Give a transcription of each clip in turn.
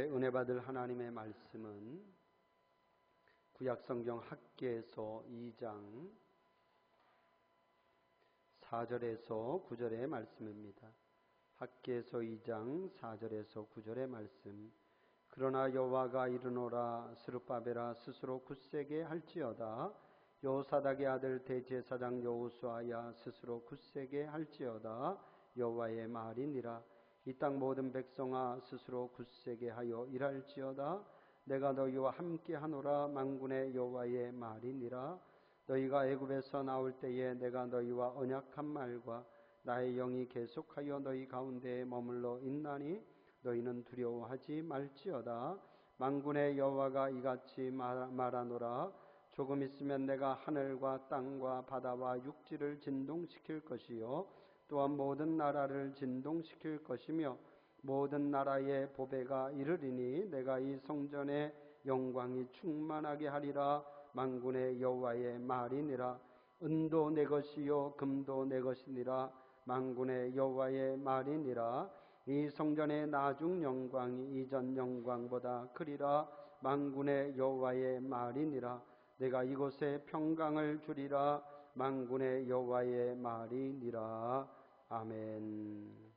은혜 받을 하나님의 말씀은 구약성경 학개서 2장 4절에서 9절의 말씀입니다. 학개서 2장 4절에서 9절의 말씀. 그러나 여호와가 이르노라. 스룹바벨아 스스로 굳세게 할지어다. 여호사닥의 아들 대제사장 여호수아야 스스로 굳세게 할지어다. 여호와의 말이니라. 이 땅 모든 백성아 스스로 굳세게 하여 일할지어다. 내가 너희와 함께 하노라. 만군의 여호와의 말이니라. 너희가 애굽에서 나올 때에 내가 너희와 언약한 말과 나의 영이 계속하여 너희 가운데에 머물러 있나니 너희는 두려워하지 말지어다. 만군의 여호와가 이같이 말하노라. 조금 있으면 내가 하늘과 땅과 바다와 육지를 진동시킬 것이요 또한 모든 나라를 진동시킬 것이며 모든 나라의 보배가 이르리니 내가 이 성전의 영광이 충만하게 하리라. 만군의 여호와의 말이니라. 은도 내 것이요 금도 내 것이니라. 만군의 여호와의 말이니라. 이 성전의 나중 영광이 이전 영광보다 크리라. 만군의 여호와의 말이니라. 내가 이곳에 평강을 주리라. 만군의 여호와의 말이니라. 아멘.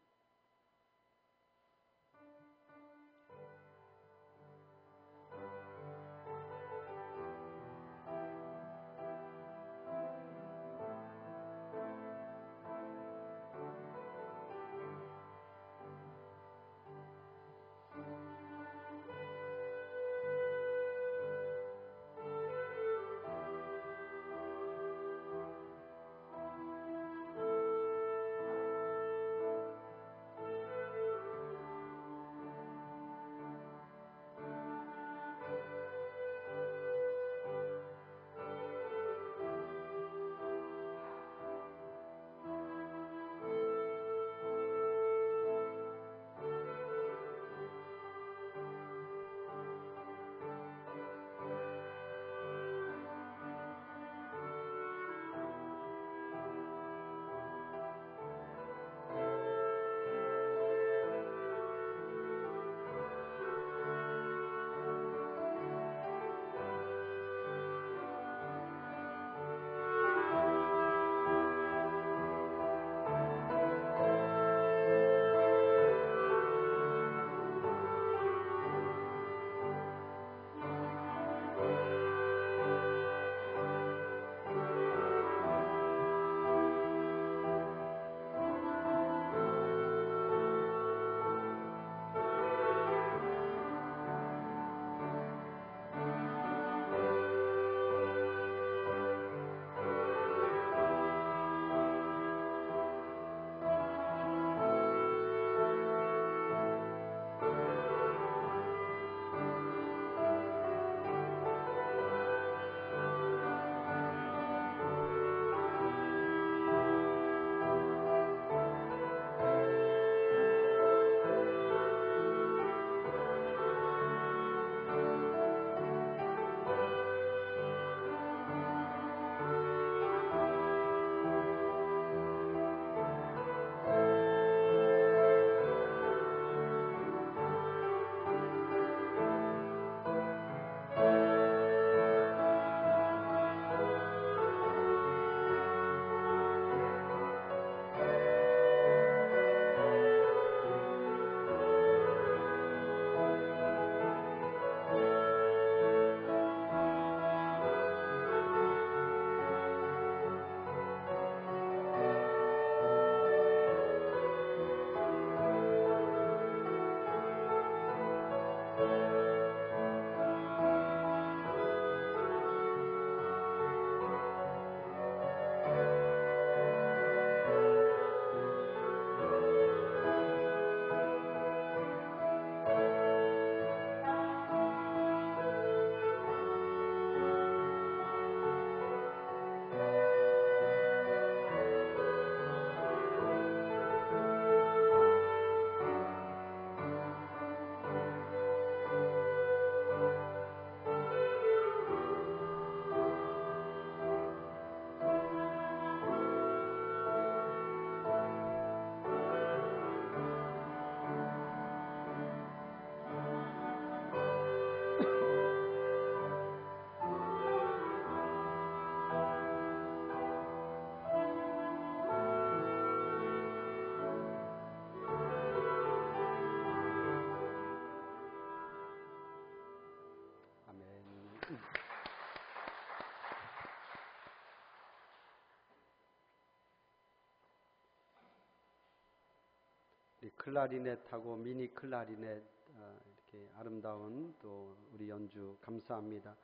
클라리넷하고 미니 클라리넷 이렇게 아름다운 또 우리 연주 감사합니다.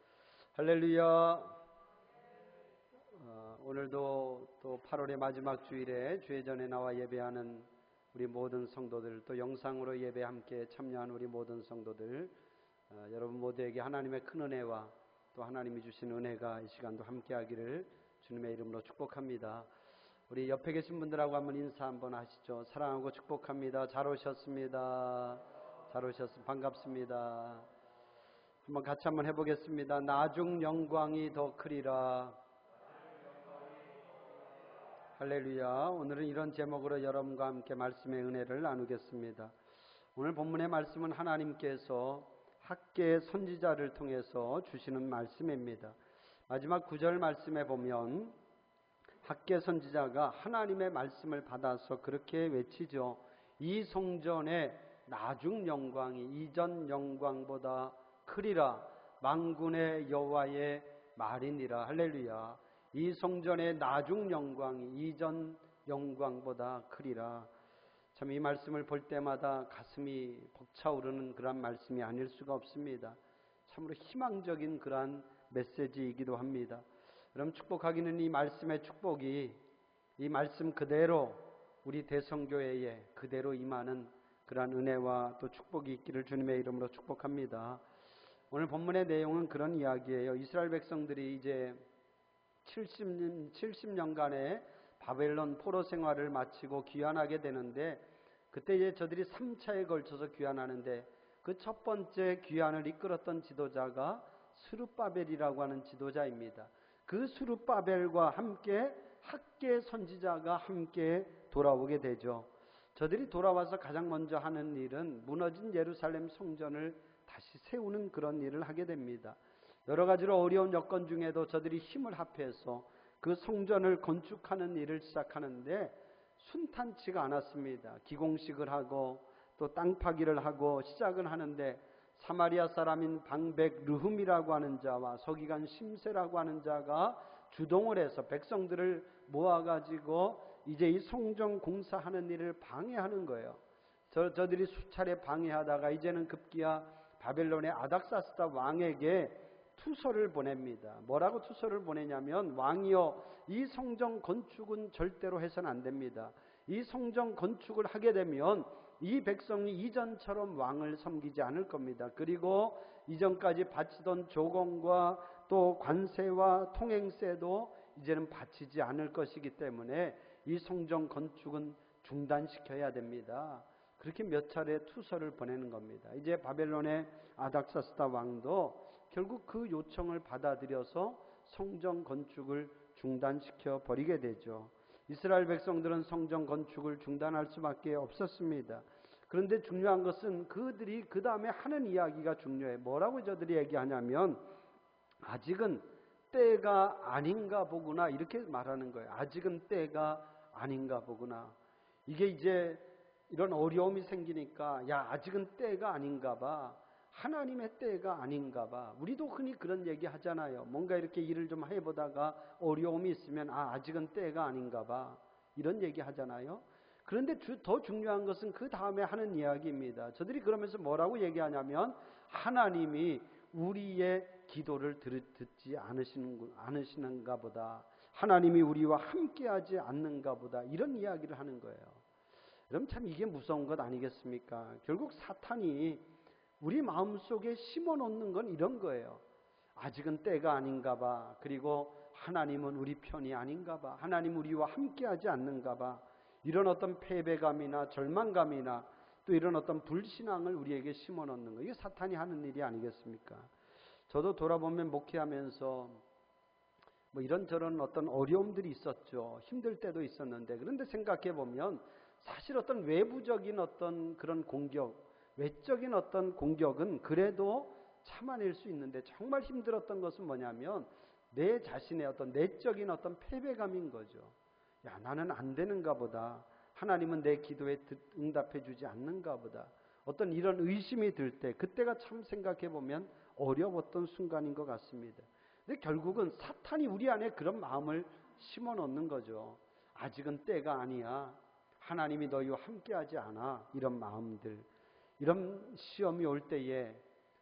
할렐루야. 오늘도 또 8월의 마지막 주일에 주의 전에 나와 예배하는 우리 모든 성도들, 또 영상으로 예배 함께 참여한 우리 모든 성도들, 여러분 모두에게 하나님의 큰 은혜와 또 하나님이 주신 은혜가 이 시간도 함께하기를 주님의 이름으로 축복합니다. 우리 옆에 계신 분들하고 한번 인사 한번 하시죠. 사랑하고 축복합니다. 잘 오셨습니다. 잘 오셨습니다. 반갑습니다. 한번 같이 한번 해보겠습니다. 나중 영광이 더 크리라. 할렐루야. 오늘은 이런 제목으로 여러분과 함께 말씀의 은혜를 나누겠습니다. 오늘 본문의 말씀은 하나님께서 학계 선지자를 통해서 주시는 말씀입니다. 마지막 9절 말씀에 보면 학계 선지자가 하나님의 말씀을 받아서 그렇게 외치죠. 이 성전의 나중 영광이 이전 영광보다 크리라. 만군의 여호와의 말이니라. 할렐루야. 이 성전의 나중 영광이 이전 영광보다 크리라. 참 이 말씀을 볼 때마다 가슴이 벅차오르는 그런 말씀이 아닐 수가 없습니다. 참으로 희망적인 그런 메시지이기도 합니다. 그럼 축복하기는 이 말씀의 축복이 이 말씀 그대로 우리 대성교회에 그대로 임하는 그러한 은혜와 또 축복이 있기를 주님의 이름으로 축복합니다. 오늘 본문의 내용은 그런 이야기예요. 이스라엘 백성들이 이제 70년간의 바벨론 포로 생활을 마치고 귀환하게 되는데, 그때 이제 저들이 3차에 걸쳐서 귀환하는데 그 첫 번째 귀환을 이끌었던 지도자가 스룹바벨이라고 하는 지도자입니다. 그 스룹바벨과 함께 학계 선지자가 함께 돌아오게 되죠. 저들이 돌아와서 가장 먼저 하는 일은 무너진 예루살렘 성전을 다시 세우는 그런 일을 하게 됩니다. 여러 가지로 어려운 여건 중에도 저들이 힘을 합해서 그 성전을 건축하는 일을 시작하는데 순탄치가 않았습니다. 기공식을 하고 또 땅 파기를 하고 시작은 하는데 사마리아 사람인 방백 르흠이라고 하는 자와 서기관 심세라고 하는 자가 주동을 해서 백성들을 모아가지고 이제 이 성전 공사하는 일을 방해하는 거예요. 저들이 수차례 방해하다가 이제는 급기야 바벨론의 아닥사스다 왕에게 투서를 보냅니다. 뭐라고 투서를 보내냐면, 왕이여, 이 성전 건축은 절대로 해서는 안 됩니다. 이 성전 건축을 하게 되면 이 백성이 이전처럼 왕을 섬기지 않을 겁니다. 그리고 이전까지 바치던 조공과 또 관세와 통행세도 이제는 바치지 않을 것이기 때문에 이 성전 건축은 중단시켜야 됩니다. 그렇게 몇 차례 투서를 보내는 겁니다. 이제 바벨론의 아닥사스다 왕도 결국 그 요청을 받아들여서 성전 건축을 중단시켜 버리게 되죠. 이스라엘 백성들은 성전 건축을 중단할 수밖에 없었습니다. 그런데 중요한 것은 그들이 그 다음에 하는 이야기가 중요해요. 뭐라고 저들이 얘기하냐면, 아직은 때가 아닌가 보구나, 이렇게 말하는 거예요. 아직은 때가 아닌가 보구나. 이게 이제 이런 어려움이 생기니까, 야, 아직은 때가 아닌가 봐. 하나님의 때가 아닌가 봐. 우리도 흔히 그런 얘기 하잖아요. 뭔가 이렇게 일을 좀 해보다가 어려움이 있으면 아직은 때가 아닌가 봐. 이런 얘기 하잖아요. 그런데 더 중요한 것은 그 다음에 하는 이야기입니다. 저들이 그러면서 뭐라고 얘기하냐면, 하나님이 우리의 기도를 듣지 않으시는가 보다. 하나님이 우리와 함께하지 않는가 보다. 이런 이야기를 하는 거예요. 그럼 참 이게 무서운 것 아니겠습니까? 결국 사탄이 우리 마음속에 심어놓는 건 이런 거예요. 아직은 때가 아닌가 봐. 그리고 하나님은 우리 편이 아닌가 봐. 하나님 우리와 함께하지 않는가 봐. 이런 어떤 패배감이나 절망감이나 또 이런 어떤 불신앙을 우리에게 심어놓는 거. 이게 사탄이 하는 일이 아니겠습니까? 저도 돌아보면 목회하면서 뭐 이런저런 어떤 어려움들이 있었죠. 힘들 때도 있었는데, 그런데 생각해 보면 사실 어떤 외부적인 어떤 그런 공격, 외적인 어떤 공격은 그래도 참아낼 수 있는데, 정말 힘들었던 것은 뭐냐면 내 자신의 어떤 내적인 어떤 패배감인 거죠. 야, 나는 안 되는가 보다. 하나님은 내 기도에 응답해 주지 않는가 보다. 어떤 이런 의심이 들 때, 그때가 참 생각해 보면 어려웠던 순간인 것 같습니다. 근데 결국은 사탄이 우리 안에 그런 마음을 심어 놓는 거죠. 아직은 때가 아니야. 하나님이 너희와 함께하지 않아. 이런 마음들, 이런 시험이 올 때에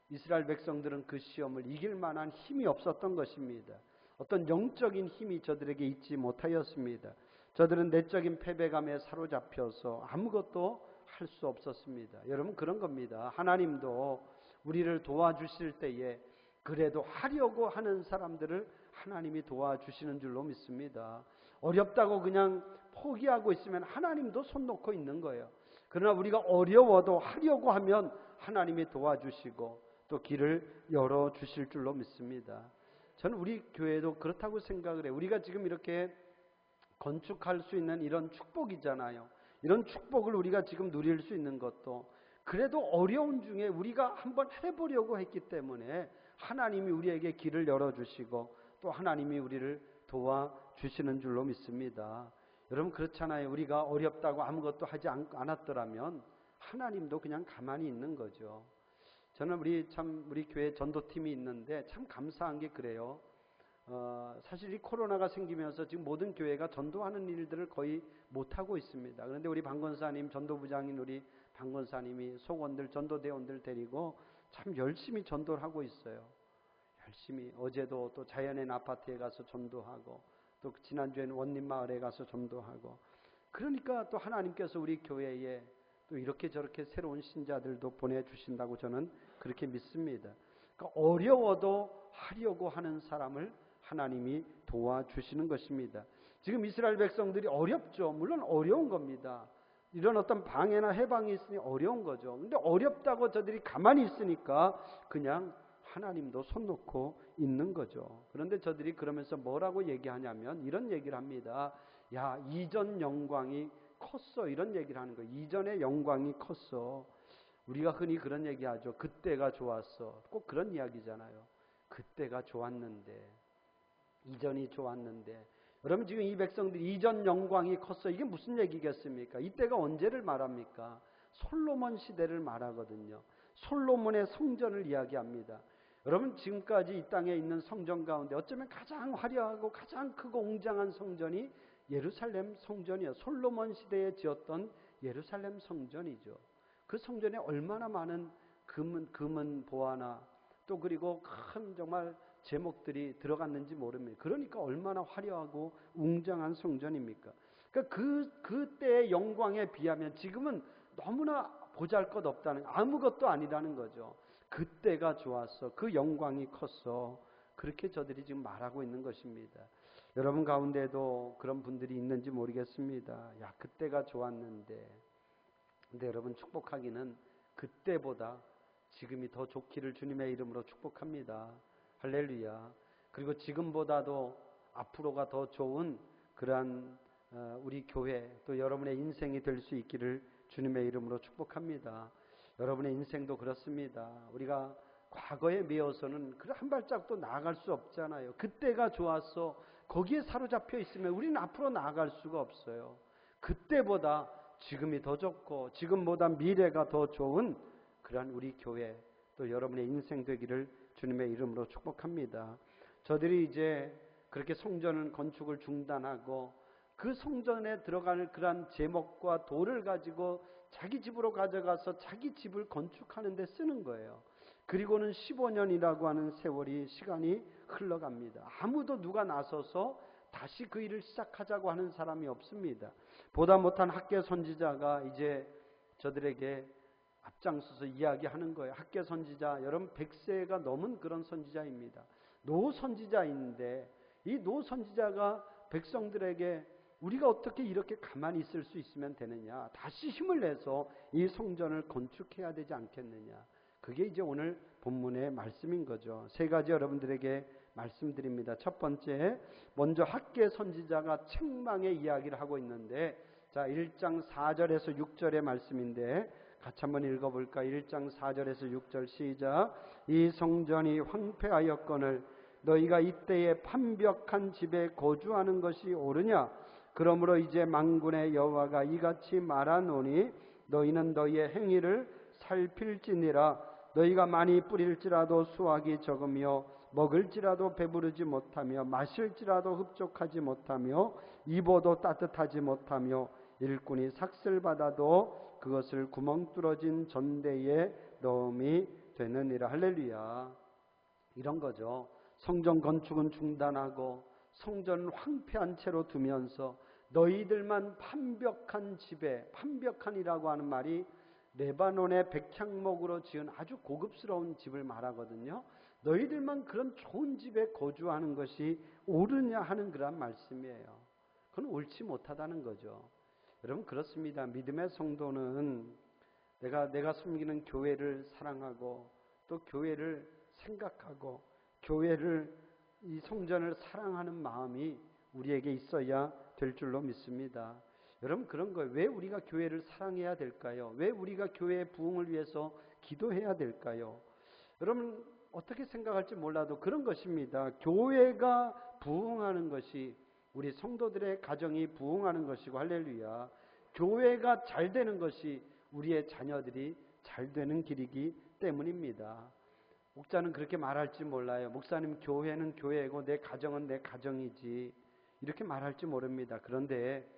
이스라엘 백성들은 그 시험을 이길 만한 힘이 없었던 것입니다. 어떤 영적인 힘이 저들에게 있지 못하였습니다. 저들은 내적인 패배감에 사로잡혀서 아무것도 할 수 없었습니다. 여러분, 그런 겁니다. 하나님도 우리를 도와주실 때에 그래도 하려고 하는 사람들을 하나님이 도와주시는 줄로 믿습니다. 어렵다고 그냥 포기하고 있으면 하나님도 손 놓고 있는 거예요. 그러나 우리가 어려워도 하려고 하면 하나님이 도와주시고 또 길을 열어주실 줄로 믿습니다. 저는 우리 교회도 그렇다고 생각을 해요. 우리가 지금 이렇게 건축할 수 있는 이런 축복이잖아요. 이런 축복을 우리가 지금 누릴 수 있는 것도 그래도 어려운 중에 우리가 한번 해보려고 했기 때문에 하나님이 우리에게 길을 열어주시고 또 하나님이 우리를 도와주시는 줄로 믿습니다. 여러분, 그렇잖아요. 우리가 어렵다고 아무것도 하지 않았더라면 하나님도 그냥 가만히 있는 거죠. 저는 우리 교회 전도팀이 있는데 참 감사한 게 그래요. 사실 이 코로나가 생기면서 지금 모든 교회가 전도하는 일들을 거의 못하고 있습니다. 그런데 우리 방권사님, 전도부장인 우리 방권사님이 속원들, 전도대원들 데리고 참 열심히 전도를 하고 있어요. 열심히. 어제도 또 자연의 아파트에 가서 전도하고 또 지난주에는 원림마을에 가서 전도하고, 그러니까 또 하나님께서 우리 교회에 또 이렇게 저렇게 새로운 신자들도 보내주신다고 저는 그렇게 믿습니다. 그러니까 어려워도 하려고 하는 사람을 하나님이 도와주시는 것입니다. 지금 이스라엘 백성들이 어렵죠. 물론 어려운 겁니다. 이런 어떤 방해나 해방이 있으니 어려운 거죠. 근데 어렵다고 저들이 가만히 있으니까 그냥 하나님도 손 놓고 있는 거죠. 그런데 저들이 그러면서 뭐라고 얘기하냐면 이런 얘기를 합니다. 야, 이전 영광이 컸어. 이런 얘기를 하는 거예요. 이전의 영광이 컸어. 우리가 흔히 그런 얘기하죠. 그때가 좋았어. 꼭 그런 이야기잖아요. 그때가 좋았는데, 이전이 좋았는데. 여러분, 지금 이 백성들이 이전 영광이 컸어. 이게 무슨 얘기겠습니까? 이때가 언제를 말합니까? 솔로몬 시대를 말하거든요. 솔로몬의 성전을 이야기합니다. 여러분, 지금까지 이 땅에 있는 성전 가운데 어쩌면 가장 화려하고 가장 크고 웅장한 성전이 예루살렘 성전이에요. 솔로몬 시대에 지었던 예루살렘 성전이죠. 그 성전에 얼마나 많은 금은 보화나 또 그리고 큰 정말 제목들이 들어갔는지 모릅니다. 그러니까 얼마나 화려하고 웅장한 성전입니까? 그러니까 그때의 영광에 비하면 지금은 너무나 보잘것없다는, 아무것도 아니라는 거죠. 그때가 좋았어. 그 영광이 컸어. 그렇게 저들이 지금 말하고 있는 것입니다. 여러분 가운데도 그런 분들이 있는지 모르겠습니다. 야, 그때가 좋았는데. 근데 여러분, 축복하기는 그때보다 지금이 더 좋기를 주님의 이름으로 축복합니다. 할렐루야. 그리고 지금보다도 앞으로가 더 좋은 그러한 우리 교회 또 여러분의 인생이 될 수 있기를 주님의 이름으로 축복합니다. 여러분의 인생도 그렇습니다. 우리가 과거에 매여서는 한 발짝도 나아갈 수 없잖아요. 그때가 좋았어. 거기에 사로잡혀 있으면 우리는 앞으로 나아갈 수가 없어요. 그때보다 지금이 더 좋고 지금보다 미래가 더 좋은 그러한 우리 교회 또 여러분의 인생 되기를 주님의 이름으로 축복합니다. 저들이 이제 그렇게 성전 건축을 중단하고 그 성전에 들어가는 그러한 제목과 돌을 가지고 자기 집으로 가져가서 자기 집을 건축하는 데 쓰는 거예요. 그리고는 15년이라고 하는 세월이 시간이 흘러갑니다. 아무도 누가 나서서 다시 그 일을 시작하자고 하는 사람이 없습니다. 보다 못한 학개 선지자가 이제 저들에게 앞장서서 이야기하는 거예요. 학개 선지자, 여러분 100세가 넘은 그런 선지자입니다. 노 선지자인데 이 노 선지자가 백성들에게 우리가 어떻게 이렇게 가만히 있을 수 있으면 되느냐, 다시 힘을 내서 이 성전을 건축해야 되지 않겠느냐. 그게 이제 오늘 본문의 말씀인 거죠. 세 가지 여러분들에게 말씀드립니다. 첫 번째, 먼저 학개 선지자가 책망의 이야기를 하고 있는데, 자 1장 4절에서 6절의 말씀인데 같이 한번 읽어볼까? 1장 4절에서 6절 시작. 이 성전이 황폐하였거늘 너희가 이때에 판벽한 집에 거주하는 것이 옳으냐? 그러므로 이제 만군의 여호와가 이같이 말하노니 너희는 너희의 행위를 살필지니라. 너희가 많이 뿌릴지라도 수확이 적으며 먹을지라도 배부르지 못하며 마실지라도 흡족하지 못하며 입어도 따뜻하지 못하며 일꾼이 삭슬 받아도 그것을 구멍 뚫어진 전대에 넣음이 되느니라. 할렐루야. 이런 거죠. 성전 건축은 중단하고 성전을 황폐한 채로 두면서 너희들만 판벽한 집에, 판벽한이라고 하는 말이 레바논의 백향목으로 지은 아주 고급스러운 집을 말하거든요. 너희들만 그런 좋은 집에 거주하는 것이 옳으냐 하는 그런 말씀이에요. 그건 옳지 못하다는 거죠. 여러분 그렇습니다. 믿음의 성도는 내가 섬기는 교회를 사랑하고 또 교회를 생각하고 교회를, 이 성전을 사랑하는 마음이 우리에게 있어야 될 줄로 믿습니다. 여러분 그런 거예요. 왜 우리가 교회를 사랑해야 될까요? 왜 우리가 교회의 부흥을 위해서 기도해야 될까요? 여러분 어떻게 생각할지 몰라도 그런 것입니다. 교회가 부흥하는 것이 우리 성도들의 가정이 부흥하는 것이고, 할렐루야. 교회가 잘 되는 것이 우리의 자녀들이 잘 되는 길이기 때문입니다. 목자는 그렇게 말할지 몰라요. 목사님, 교회는 교회고 내 가정은 내 가정이지, 이렇게 말할지 모릅니다. 그런데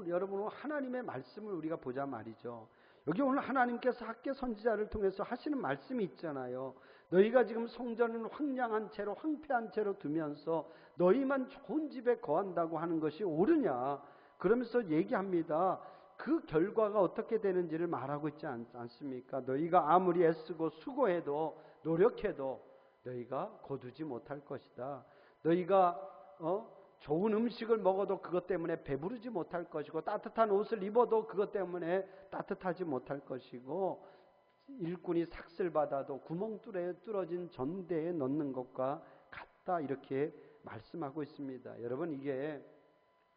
여러분 하나님의 말씀을 우리가 보자 말이죠. 여기 오늘 하나님께서 학개 선지자를 통해서 하시는 말씀이 있잖아요. 너희가 지금 성전은 황량한 채로, 황폐한 채로 두면서 너희만 좋은 집에 거한다고 하는 것이 옳으냐, 그러면서 얘기합니다. 그 결과가 어떻게 되는지를 말하고 있지 않습니까? 너희가 아무리 애쓰고 수고해도, 노력해도 너희가 거두지 못할 것이다. 너희가 좋은 음식을 먹어도 그것 때문에 배부르지 못할 것이고, 따뜻한 옷을 입어도 그것 때문에 따뜻하지 못할 것이고, 일꾼이 삭슬 받아도 구멍 뚫어진 전대에 넣는 것과 같다, 이렇게 말씀하고 있습니다. 여러분, 이게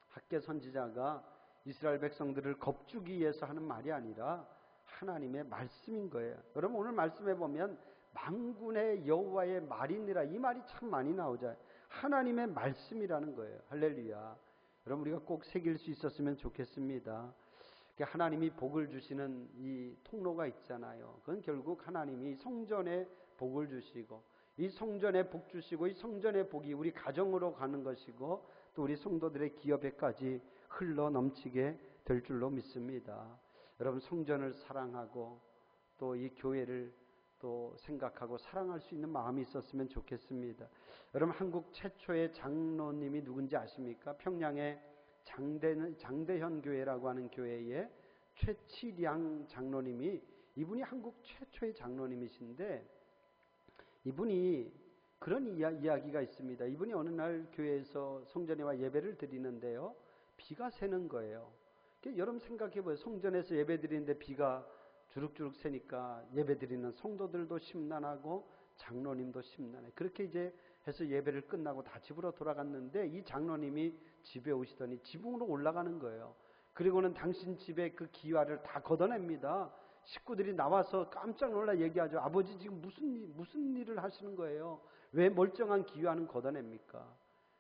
학개 선지자가 이스라엘 백성들을 겁주기 위해서 하는 말이 아니라 하나님의 말씀인 거예요. 여러분 오늘 말씀해 보면 만군의 여호와의 말이니라, 이 말이 참 많이 나오죠. 하나님의 말씀이라는 거예요. 할렐루야. 여러분 우리가 꼭 새길 수 있었으면 좋겠습니다. 하나님이 복을 주시는 이 통로가 있잖아요. 그건 결국 하나님이 성전에 복을 주시고, 이 성전에 복 주시고, 이 성전의 복이 우리 가정으로 가는 것이고, 또 우리 성도들의 기업에까지 흘러 넘치게 될 줄로 믿습니다. 여러분 성전을 사랑하고 또 이 교회를 또 생각하고 사랑할 수 있는 마음이 있었으면 좋겠습니다. 여러분 한국 최초의 장로님이 누군지 아십니까? 평양의 장대현 교회라고 하는 교회의 최치량 장로님이, 이분이 한국 최초의 장로님이신데, 이분이 그런 이야기가 있습니다. 이분이 어느 날 교회에서 성전에 와 예배를 드리는데요, 비가 새는 거예요. 여러분 생각해 보세요. 성전에서 예배 드리는데 비가 주룩주룩 새니까 예배 드리는 성도들도 심란하고 장로님도 심란해. 그렇게 이제 해서 예배를 끝나고 다 집으로 돌아갔는데, 이 장로님이 집에 오시더니 지붕으로 올라가는 거예요. 그리고는 당신 집에 그 기와를 다 걷어냅니다. 식구들이 나와서 깜짝 놀라 얘기하죠. 아버지 지금 무슨 일을 하시는 거예요? 왜 멀쩡한 기와는 걷어냅니까?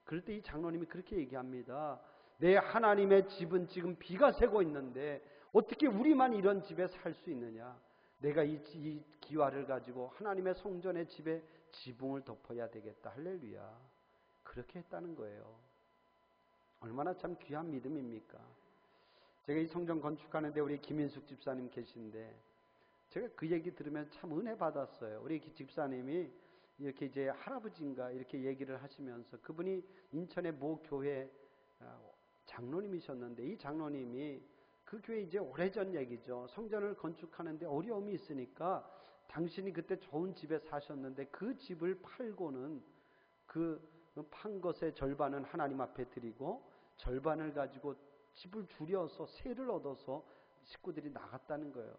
그럴 때 이 장로님이 그렇게 얘기합니다. 내 하나님의 집은 지금 비가 새고 있는데 어떻게 우리만 이런 집에 살 수 있느냐? 내가 이 기와를 가지고 하나님의 성전의 집에 지붕을 덮어야 되겠다. 할렐루야. 그렇게 했다는 거예요. 얼마나 참 귀한 믿음입니까? 제가 이 성전 건축하는데 우리 김인숙 집사님 계신데, 제가 그 얘기 들으면 참 은혜 받았어요. 우리 집사님이 이렇게 이제 할아버지인가 이렇게 얘기를 하시면서, 그분이 인천의 모 교회 장로님이셨는데, 이 장로님이 그 교회 이제 오래전 얘기죠. 성전을 건축하는데 어려움이 있으니까 당신이 그때 좋은 집에 사셨는데 그 집을 팔고는 그 판 것의 절반은 하나님 앞에 드리고 절반을 가지고 집을 줄여서 세를 얻어서 식구들이 나갔다는 거예요.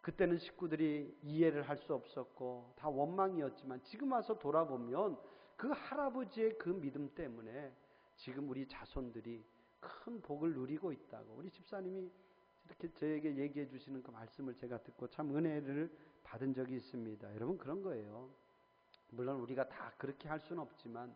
그때는 식구들이 이해를 할 수 없었고 다 원망이었지만, 지금 와서 돌아보면 그 할아버지의 그 믿음 때문에 지금 우리 자손들이 큰 복을 누리고 있다고 우리 집사님이 이렇게 저에게 얘기해 주시는 그 말씀을 제가 듣고 참 은혜를 받은 적이 있습니다. 여러분 그런 거예요. 물론 우리가 다 그렇게 할 수는 없지만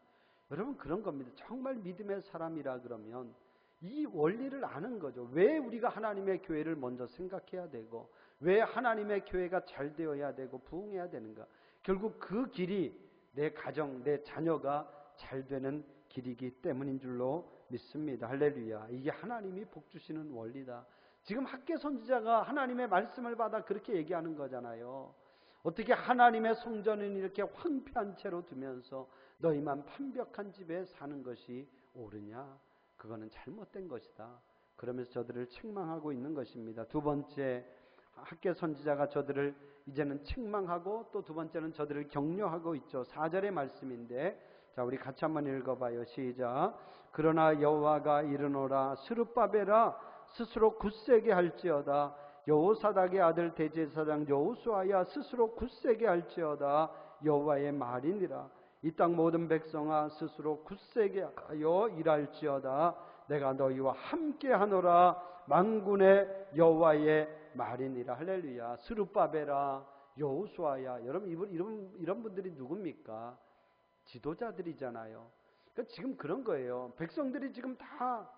여러분 그런 겁니다. 정말 믿음의 사람이라 그러면 이 원리를 아는 거죠. 왜 우리가 하나님의 교회를 먼저 생각해야 되고, 왜 하나님의 교회가 잘 되어야 되고 부흥해야 되는가. 결국 그 길이 내 가정, 내 자녀가 잘 되는 길이기 때문인 줄로 믿습니다. 할렐루야. 이게 하나님이 복 주시는 원리다. 지금 학개 선지자가 하나님의 말씀을 받아 그렇게 얘기하는 거잖아요. 어떻게 하나님의 성전은 이렇게 황폐한 채로 두면서 너희만 판벽한 집에 사는 것이 옳으냐? 그거는 잘못된 것이다. 그러면서 저들을 책망하고 있는 것입니다. 두 번째, 학개 선지자가 저들을 이제는 책망하고 또 두 번째는 저들을 격려하고 있죠. 4절의 말씀인데, 자, 우리 같이 한번 읽어봐요. 시작. 그러나 여호와가 이르노라. 스룹바벨아, 스스로 굳세게 할지어다. 여호사닥의 아들 대제사장 여호수아야, 스스로 굳세게 할지어다. 여호와의 말이니라. 이 땅 모든 백성아, 스스로 굳세게 하여 일할지어다. 내가 너희와 함께하노라. 만군의 여호와의 말이니라. 할렐루야. 스룹바벨아, 여호수아야. 여러분, 이런 분들이 누굽니까? 지도자들이잖아요. 그러니까 지금 그런 거예요. 백성들이 지금 다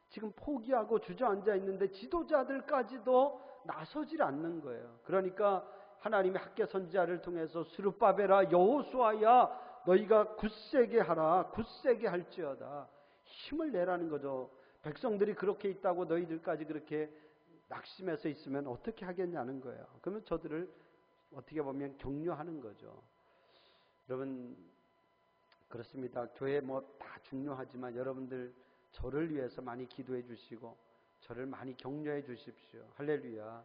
지금 포기하고 주저앉아 있는데 지도자들까지도 나서질 않는 거예요. 그러니까 하나님의 학개 선지자를 통해서 스룹바벨아, 여호수아야, 너희가 굳세게 하라. 굳세게 할지어다. 힘을 내라는 거죠. 백성들이 그렇게 있다고 너희들까지 그렇게 낙심해서 있으면 어떻게 하겠냐는 거예요. 그러면 저들을 어떻게 보면 격려하는 거죠. 여러분, 그렇습니다. 교회 뭐 다 중요하지만 여러분들 저를 위해서 많이 기도해 주시고 저를 많이 격려해 주십시오. 할렐루야.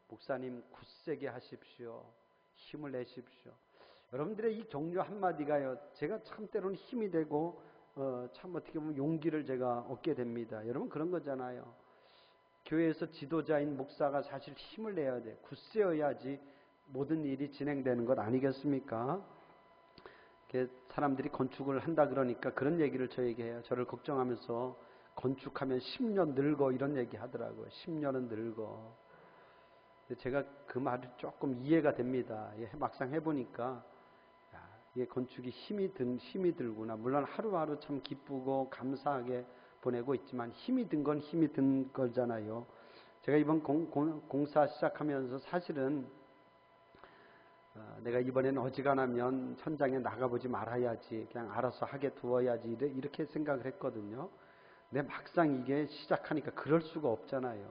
목사님 굳세게 하십시오. 힘을 내십시오. 여러분들의 이 격려 한마디가요, 제가 참 때로는 힘이 되고 참 어떻게 보면 용기를 제가 얻게 됩니다. 여러분, 그런 거잖아요. 교회에서 지도자인 목사가 사실 힘을 내야 돼. 굳세어야지 모든 일이 진행되는 것 아니겠습니까? 사람들이 건축을 한다 그러니까 그런 얘기를 저에게 해요. 저를 걱정하면서 건축하면 10년 늙어 이런 얘기 하더라고요. 10년은 늙어. 근데 제가 그 말이 조금 이해가 됩니다. 막상 해보니까 이게 건축이 힘이 들구나. 물론 하루하루 참 기쁘고 감사하게 보내고 있지만 힘이 든 건 힘이 든 거잖아요. 제가 이번 공사 시작하면서 사실은 내가 이번에는 어지간하면 현장에 나가보지 말아야지, 그냥 알아서 하게 두어야지 이렇게 생각을 했거든요. 근데 막상 이게 시작하니까 그럴 수가 없잖아요.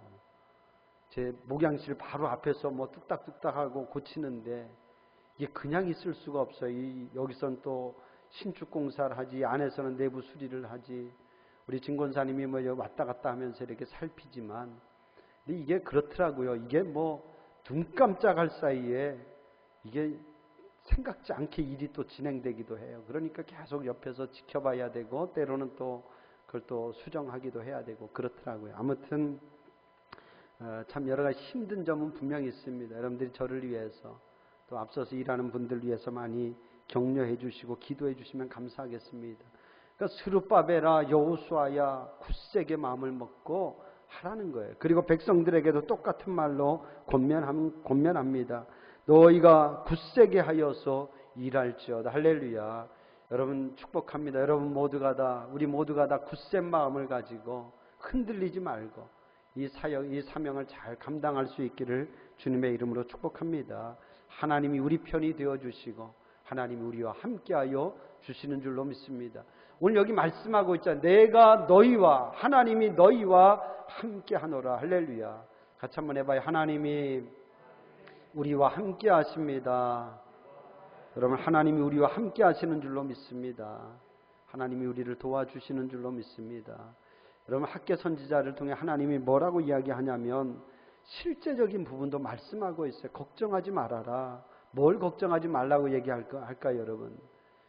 제 목양실 바로 앞에서 뭐 뚝딱뚝딱 하고 고치는데 이게 그냥 있을 수가 없어요. 여기서는 또 신축 공사를 하지, 안에서는 내부 수리를 하지. 우리 진권사님이 뭐 왔다 갔다 하면서 이렇게 살피지만, 근데 이게 그렇더라고요. 이게 뭐 눈 깜짝할 사이에 이게 생각지 않게 일이 또 진행되기도 해요. 그러니까 계속 옆에서 지켜봐야 되고 때로는 또 그걸 또 수정하기도 해야 되고 그렇더라고요. 아무튼 참 여러 가지 힘든 점은 분명히 있습니다. 여러분들이 저를 위해서 또 앞서서 일하는 분들 위해서 많이 격려해 주시고 기도해 주시면 감사하겠습니다. 그러니까 스룹바벨아, 여호수아야, 굳세게 마음을 먹고 하라는 거예요. 그리고 백성들에게도 똑같은 말로 권면합니다. 너희가 굳세게 하여서 일할지어다. 할렐루야. 여러분 축복합니다. 여러분 모두가 다, 우리 모두가 다 굳센 마음을 가지고 흔들리지 말고 이 사명을 잘 감당할 수 있기를 주님의 이름으로 축복합니다. 하나님이 우리 편이 되어주시고 하나님이 우리와 함께하여 주시는 줄로 믿습니다. 오늘 여기 말씀하고 있잖아요. 내가 너희와, 하나님이 너희와 함께하노라. 할렐루야. 같이 한번 해봐요. 하나님이 우리와 함께 하십니다. 여러분, 하나님이 우리와 함께 하시는 줄로 믿습니다. 하나님이 우리를 도와주시는 줄로 믿습니다. 여러분, 학개 선지자를 통해 하나님이 뭐라고 이야기하냐면 실제적인 부분도 말씀하고 있어요. 걱정하지 말아라. 뭘 걱정하지 말라고 얘기할까요, 여러분?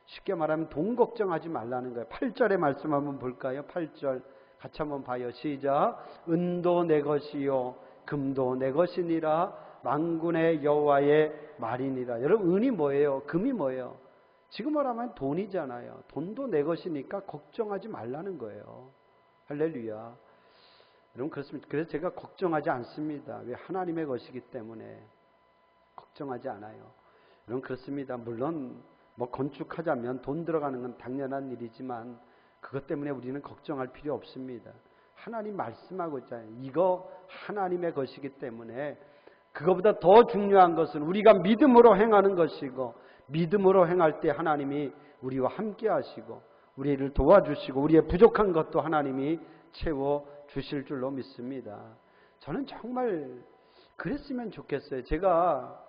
쉽게 말하면 돈 걱정하지 말라는 거예요. 8절의 말씀 한번 볼까요? 8절 같이 한번 봐요. 시작. 은도 내 것이요 금도 내 것이니라. 만군의 여호와의 말이니라. 여러분, 은이 뭐예요? 금이 뭐예요? 지금 말하면 돈이잖아요. 돈도 내 것이니까 걱정하지 말라는 거예요. 할렐루야. 여러분, 그렇습니다. 그래서 제가 걱정하지 않습니다. 왜? 하나님의 것이기 때문에 걱정하지 않아요. 여러분, 그렇습니다. 물론 뭐 건축하자면 돈 들어가는 건 당연한 일이지만 그것 때문에 우리는 걱정할 필요 없습니다. 하나님 말씀하고 있잖아요. 이거 하나님의 것이기 때문에 그것보다 더 중요한 것은 우리가 믿음으로 행하는 것이고 믿음으로 행할 때 하나님이 우리와 함께 하시고 우리를 도와주시고 우리의 부족한 것도 하나님이 채워주실 줄로 믿습니다. 저는 정말 그랬으면 좋겠어요. 제가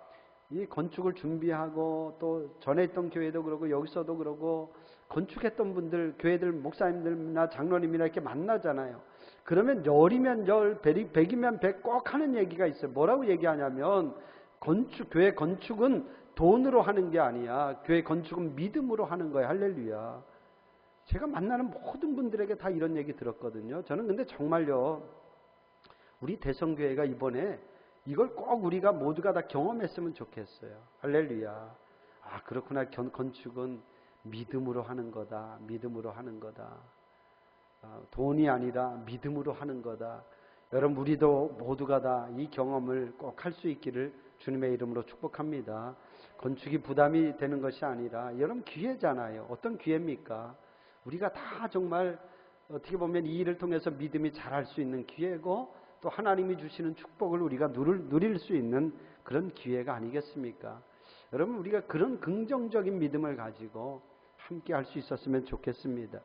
이 건축을 준비하고 또 전에 있던 교회도 그러고 여기서도 그러고 건축했던 분들, 교회들 목사님들이나 장로님이나 이렇게 만나잖아요. 그러면 열이면 열, 백이면 백 꼭 하는 얘기가 있어요. 뭐라고 얘기하냐면 교회 건축은 돈으로 하는 게 아니야. 교회 건축은 믿음으로 하는 거야. 할렐루야. 제가 만나는 모든 분들에게 다 이런 얘기 들었거든요. 저는 근데 정말요, 우리 대성교회가 이번에 이걸 꼭 우리가 모두가 다 경험했으면 좋겠어요. 할렐루야. 아, 그렇구나. 건축은 믿음으로 하는 거다. 믿음으로 하는 거다. 돈이 아니라 믿음으로 하는 거다. 여러분, 우리도 모두가 다 이 경험을 꼭 할 수 있기를 주님의 이름으로 축복합니다. 건축이 부담이 되는 것이 아니라 여러분 기회잖아요. 어떤 기회입니까? 우리가 다 정말 어떻게 보면 이 일을 통해서 믿음이 자랄 수 있는 기회고 또 하나님이 주시는 축복을 우리가 누릴 수 있는 그런 기회가 아니겠습니까? 여러분, 우리가 그런 긍정적인 믿음을 가지고 함께 할 수 있었으면 좋겠습니다.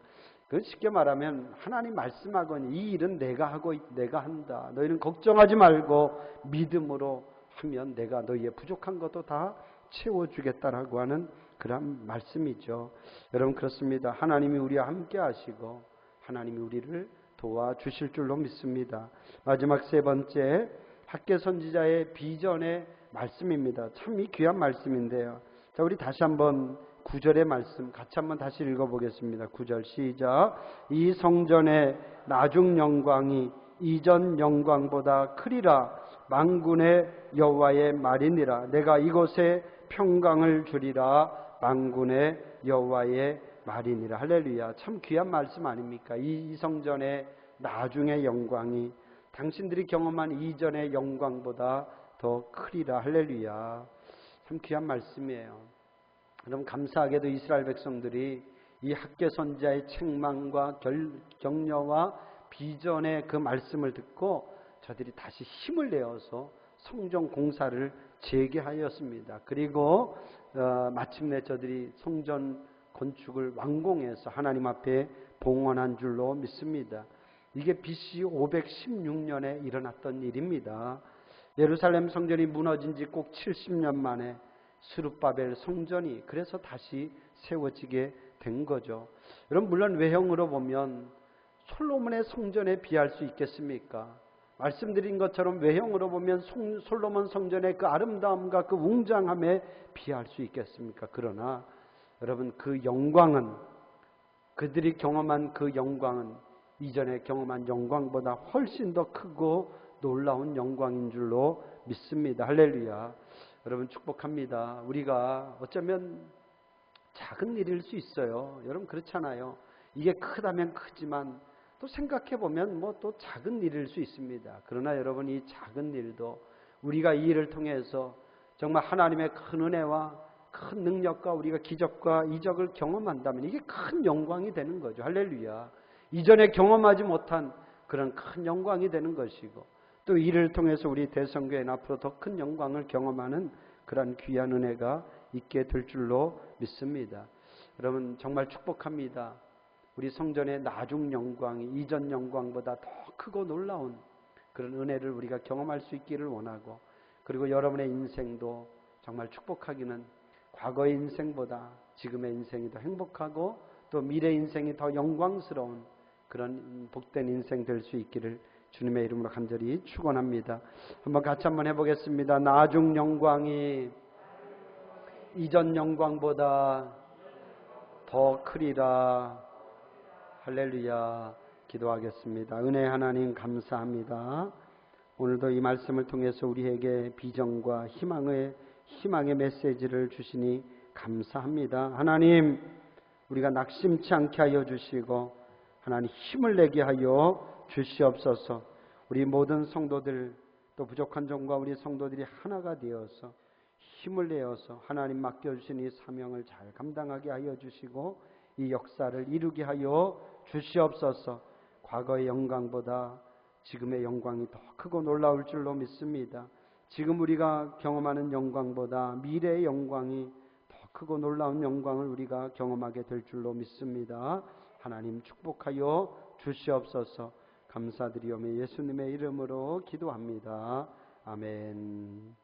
쉽게 말하면 하나님 말씀하거니 이 일은 내가 하고 내가 한다. 너희는 걱정하지 말고 믿음으로 하면 내가 너희의 부족한 것도 다 채워주겠다라고 하는 그런 말씀이죠. 여러분, 그렇습니다. 하나님이 우리와 함께 하시고 하나님이 우리를 도와주실 줄로 믿습니다. 마지막 세 번째, 학개 선지자의 비전의 말씀입니다. 참 이 귀한 말씀인데요. 자, 우리 다시 한번 9절의 말씀 같이 한번 다시 읽어보겠습니다. 9절 시작. 이 성전의 나중 영광이 이전 영광보다 크리라. 만군의 여호와의 말이니라. 내가 이곳에 평강을 주리라. 만군의 여호와의 말이니라. 할렐루야. 참 귀한 말씀 아닙니까? 이 성전의 나중의 영광이 당신들이 경험한 이전의 영광보다 더 크리라. 할렐루야. 참 귀한 말씀이에요. 여러분, 감사하게도 이스라엘 백성들이 이 학개 선지자의 책망과 격려와 비전의 그 말씀을 듣고 저들이 다시 힘을 내어서 성전 공사를 재개하였습니다. 그리고 마침내 저들이 성전 건축을 완공해서 하나님 앞에 봉헌한 줄로 믿습니다. 이게 BC 516년에 일어났던 일입니다. 예루살렘 성전이 무너진 지 꼭 70년 만에 스룹바벨 성전이 그래서 다시 세워지게 된 거죠. 여러분, 물론 외형으로 보면 솔로몬의 성전에 비할 수 있겠습니까? 말씀드린 것처럼 외형으로 보면 솔로몬 성전의 그 아름다움과 그 웅장함에 비할 수 있겠습니까? 그러나 여러분, 그 영광은, 그들이 경험한 그 영광은 이전에 경험한 영광보다 훨씬 더 크고 놀라운 영광인 줄로 믿습니다. 할렐루야. 여러분, 축복합니다. 우리가 어쩌면 작은 일일 수 있어요. 여러분, 그렇잖아요. 이게 크다면 크지만 또 생각해보면 뭐 또 작은 일일 수 있습니다. 그러나 여러분, 이 작은 일도 우리가 이 일을 통해서 정말 하나님의 큰 은혜와 큰 능력과 우리가 기적과 이적을 경험한다면 이게 큰 영광이 되는 거죠. 할렐루야. 이전에 경험하지 못한 그런 큰 영광이 되는 것이고 또 이를 통해서 우리 대성교회는 앞으로 더 큰 영광을 경험하는 그런 귀한 은혜가 있게 될 줄로 믿습니다. 여러분, 정말 축복합니다. 우리 성전의 나중 영광이 이전 영광보다 더 크고 놀라운 그런 은혜를 우리가 경험할 수 있기를 원하고, 그리고 여러분의 인생도 정말 축복하기는 과거의 인생보다 지금의 인생이 더 행복하고 또 미래 인생이 더 영광스러운 그런 복된 인생 될 수 있기를 주님의 이름으로 간절히 축원합니다. 한번 같이 한번 해보겠습니다. 나중 영광이 이전 영광보다 더 크리라. 할렐루야. 기도하겠습니다. 은혜 하나님 감사합니다. 오늘도 이 말씀을 통해서 우리에게 비전과 희망의 메시지를 주시니 감사합니다. 하나님, 우리가 낙심치 않게 하여 주시고 하나님 힘을 내게 하여 주시옵소서. 우리 모든 성도들 또 부족한 종과 우리 성도들이 하나가 되어서 힘을 내어서 하나님 맡겨주신 이 사명을 잘 감당하게 하여 주시고 이 역사를 이루게 하여 주시옵소서. 과거의 영광보다 지금의 영광이 더 크고 놀라울 줄로 믿습니다. 지금 우리가 경험하는 영광보다 미래의 영광이 더 크고 놀라운 영광을 우리가 경험하게 될 줄로 믿습니다. 하나님 축복하여 주시옵소서. 감사드리오며 예수님의 이름으로 기도합니다. 아멘.